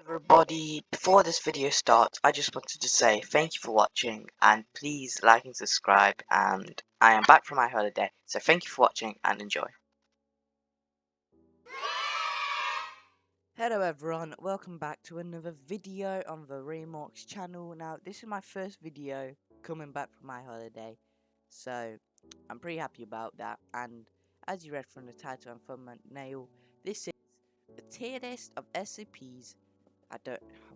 Everybody, before this video starts, I just wanted to say thank you for watching and please like and subscribe, and I am back from my holiday, so thank you for watching and enjoy. Hello everyone, welcome back to another video on the Remorks channel. Now this is my first video coming back from my holiday, so I'm pretty happy about that. And as you read from the title and thumbnail, this is a tier list of SCPs.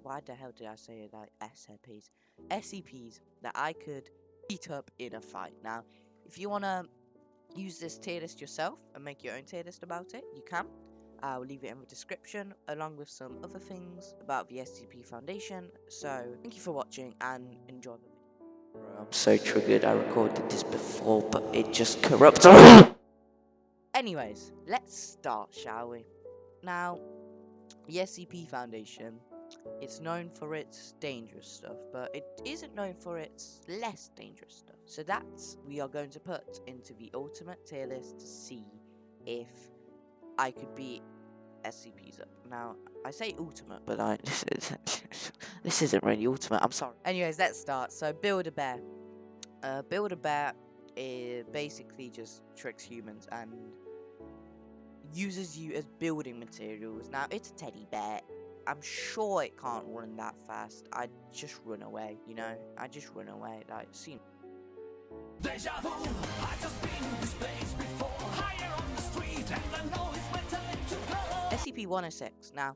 Why the hell did I say it like SCPs? SCPs that I could beat up in a fight. Now, if you wanna use this tier list yourself and make your own tier list about it, you can. I'll leave it in the description along with some other things about the SCP Foundation. So thank you for watching and enjoy the video. I'm so triggered. I recorded this before, but it just corrupts. Anyways, let's start, shall we? Now, the SCP Foundation, it's known for its dangerous stuff, but it isn't known for its less dangerous stuff. So that's we are going to put into the ultimate tier list to see if I could beat SCPs up. Now, I say ultimate, but this isn't really ultimate, I'm sorry. Anyways, let's start. So, Build-A-Bear. Build-A-Bear basically just tricks humans and uses you as building materials. Now, it's a teddy bear. I'm sure it can't run that fast. I'd just run away, you know? I just run away, like, see. Deja vu, I just been to this place before. Higher on the street, and I know it's my time to go. SCP-106. Now,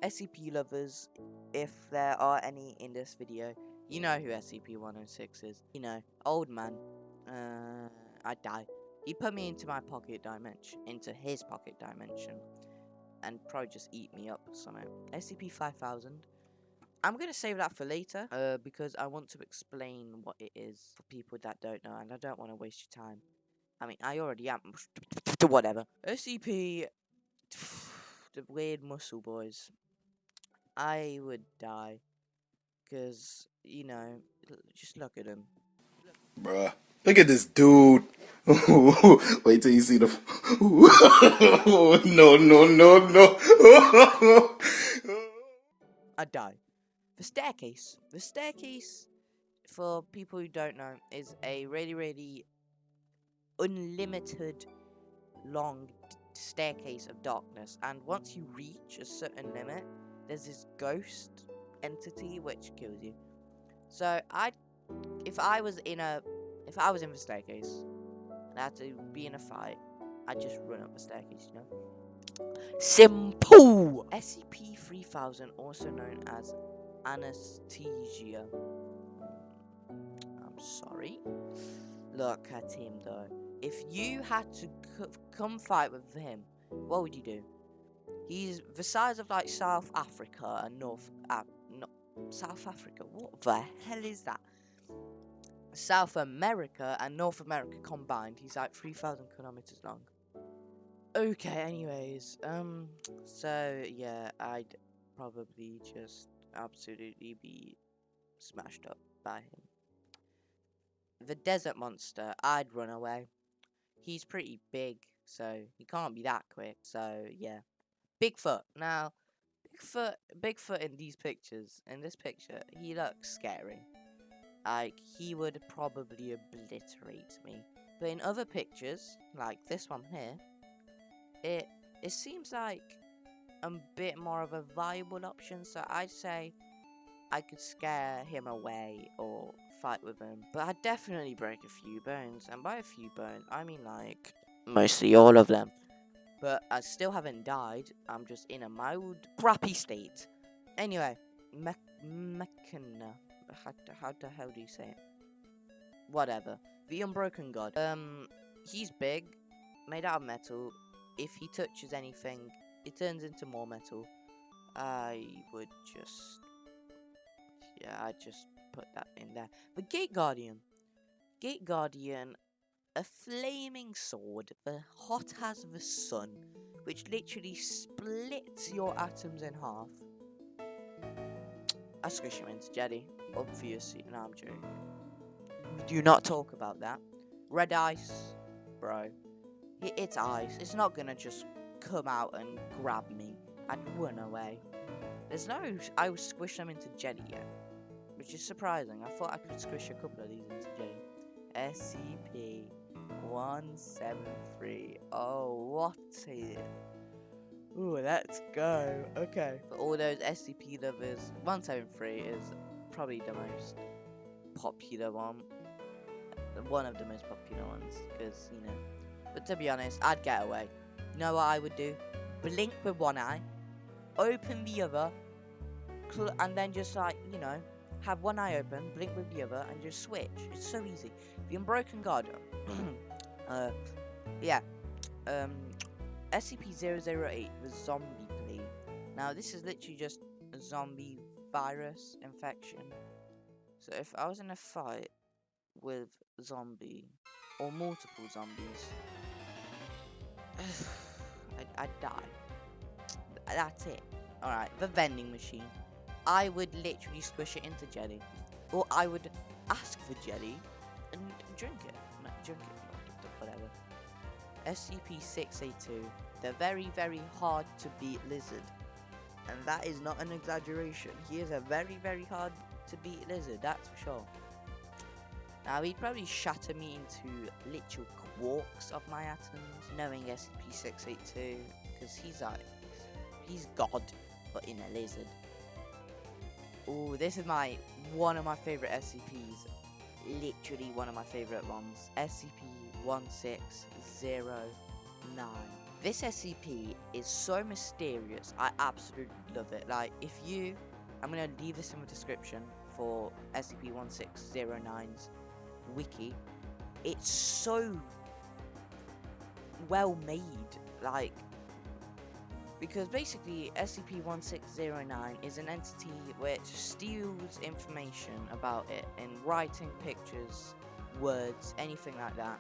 SCP lovers, if there are any in this video, you know who SCP-106 is. You know, old man. I'd die. He'd put me into my pocket dimension, into his pocket dimension, and probably just eat me up somehow. SCP-5000. I'm going to save that for later, because I want to explain what it is for people that don't know, and I don't want to waste your time. I mean, I already am. Whatever. SCP... the weird muscle boys. I would die. Because, you know, just look at him. Bruh, look at this dude. Wait till you see the. No, no, no, no. I'd die. The staircase. The staircase, for people who don't know, is a really, really unlimited long staircase of darkness. And once you reach a certain limit, there's this ghost entity which kills you. So if I was in the staircase and I had to be in a fight, I'd just run up the staircase, you know. Simple. SCP-3000, also known as anesthesia. I'm sorry. Look at him though. If you had to come fight with him, what would you do? He's the size of like South Africa and South Africa. What the hell is that? South America and North America combined. He's like 3,000 kilometers long. Okay, anyways, so yeah, I'd probably just absolutely be smashed up by him. The desert monster, I'd run away. He's pretty big, so he can't be that quick, so yeah. Bigfoot. Now, Bigfoot in these pictures, in this picture, he looks scary. Like, he would probably obliterate me. But in other pictures, like this one here, it seems like a bit more of a viable option, so I'd say I could scare him away or fight with him. But I'd definitely break a few bones, and by a few bones, I mean like mostly all of them. But I still haven't died, I'm just in a mild, crappy state. Anyway, Mechana. How the hell do you say it? Whatever. The Unbroken God. He's big, made out of metal. If he touches anything, it turns into more metal. I would just... yeah, I'd just put that in there. The Gate Guardian. Gate Guardian, a flaming sword, the hot as the sun, which literally splits your atoms in half. I squish him into jelly, obviously. No, I'm joking. We do not talk about that. Red ice, bro. It's ice. It's not gonna just come out and grab me. I'd run away. There's no I would squish them into jelly yet, which is surprising. I thought I could squish a couple of these into jelly. SCP-173. Oh, what is it? Ooh, let's go. Okay. For all those SCP lovers, 173 is probably the most popular one. One of the most popular ones, because, you know. But to be honest, I'd get away. You know what I would do? Blink with one eye, open the other, and then just, like, you know, have one eye open, blink with the other, and just switch. It's so easy. The Unbroken God, yeah, SCP-008, the zombie plague. Now, this is literally just a zombie virus infection. So if I was in a fight with zombie, or multiple zombies, I'd die. That's it. Alright, the vending machine. I would literally squish it into jelly. Or I would ask for jelly and drink it. No, drink it. Whatever. SCP-682. The very, very hard to beat lizard. And that is not an exaggeration. He is a very, very hard to beat lizard, that's for sure. Now, he'd probably shatter me into literal quarks of my atoms, knowing SCP-682, because he's God, but in a lizard. Oh, this is one of my favorite SCPs. Literally one of my favorite ones. SCP-1609. This SCP is so mysterious. I absolutely love it. Like, I'm gonna leave this in the description for SCP-1609's wiki. It's so well made, like, because basically SCP-1609 is an entity which steals information about it in writing, pictures, words, anything like that,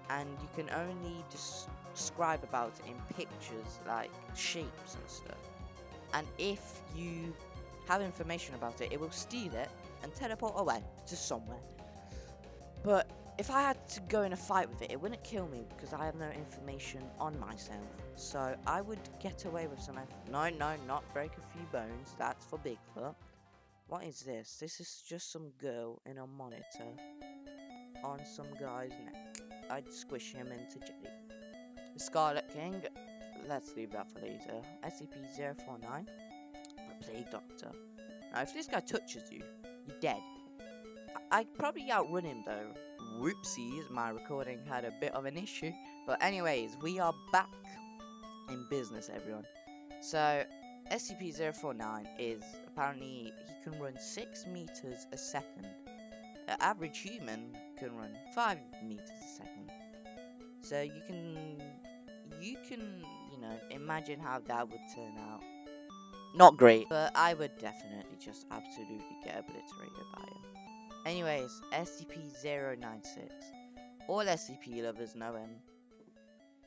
and you can only describe about it in pictures, like shapes and stuff. And if you have information about it, it will steal it and teleport away to somewhere. But if I had to go in a fight with it, it wouldn't kill me because I have no information on myself. So I would get away with some No, not break a few bones. That's for Bigfoot. What is this? This is just some girl in a monitor on some guy's neck. I'd squish him into jelly. Scarlett King. Let's leave that for later. SCP-049. The Plague Doctor. Now, if this guy touches you, you're dead. I'd probably outrun him though. Whoopsies, my recording had a bit of an issue. But anyways, we are back in business, everyone. So, SCP-049 is apparently, he can run 6 meters a second. An average human can run 5 meters a second. So you can, you know, imagine how that would turn out. Not great, but I would definitely just absolutely get obliterated by him. Anyways, SCP-096. All SCP lovers know him.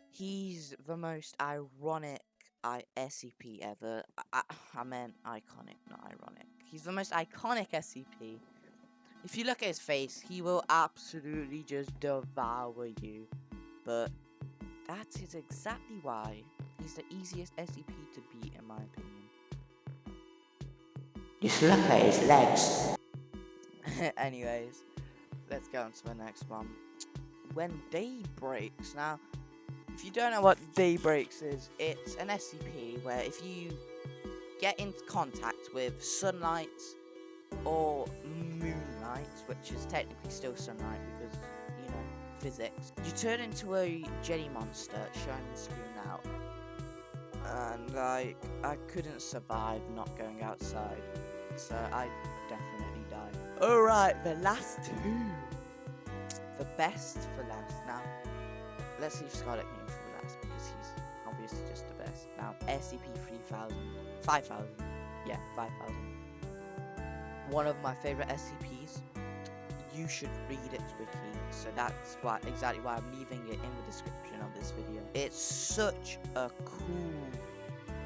He's the most ironic SCP ever. I meant iconic, not ironic. He's the most iconic SCP. If you look at his face, he will absolutely just devour you. But that is exactly why he's the easiest SCP to beat, in my opinion. Just look at his legs. Anyways, let's go on to the next one. When day breaks. Now, if you don't know what day breaks is, it's an SCP where if you get into contact with sunlight or moonlight, which is technically still sunlight because, you know, physics, you turn into a jelly monster showing the screen out. And, like, I couldn't survive not going outside, so I definitely died. Alright, the last two. The best for last. Now, let's leave Scarlett King for last because he's obviously just the best. Now, SCP-3000. 5000. Yeah, 5000. One of my favorite SCPs. You should read its wiki, so that's exactly why I'm leaving it in the description of this video. It's such a cool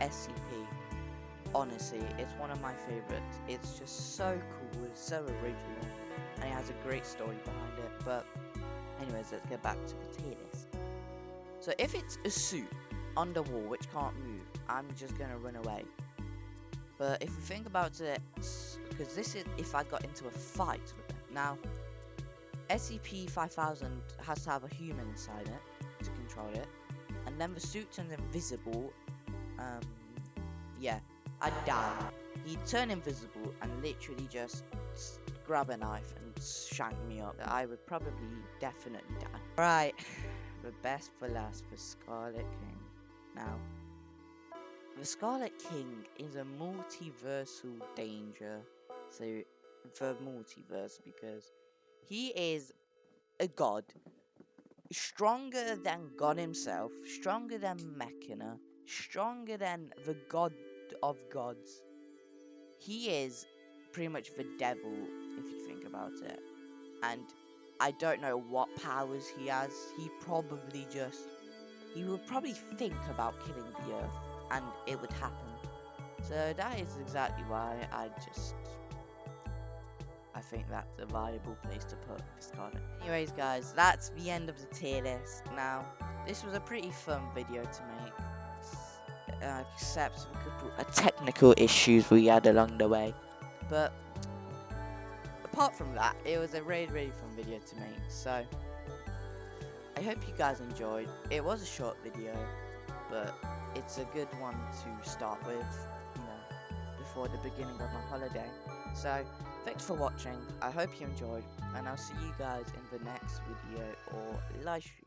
SCP. Honestly, it's one of my favorites. It's just so cool, it's so original, and it has a great story behind it. But anyways, let's get back to the tier list. So if it's a suit on the wall which can't move, I'm just gonna run away. But if you think about it, because this is if I got into a fight with it. Now, SCP-5000 has to have a human inside it to control it, and then the suit turns invisible. Yeah, I'd die. He'd turn invisible and literally just grab a knife and shank me up. I would probably definitely die. Right, the best for last for Scarlett King. Now, the Scarlett King is a multiversal danger to the multiverse because he is a god. Stronger than God himself, stronger than Mechana, stronger than the god of gods. He is pretty much the devil, if you think about it. And I don't know what powers he has. He would probably think about killing the Earth, and it would happen. So that is exactly why I think that's a viable place to put Scarlett. Anyways, guys, that's the end of the tier list. Now, this was a pretty fun video to make, except technical issues we had along the way. But apart from that, it was a really, really fun video to make. So I hope you guys enjoyed. It was a short video, but it's a good one to start with, before the beginning of my holiday. So thanks for watching. I hope you enjoyed, and I'll see you guys in the next video or live stream.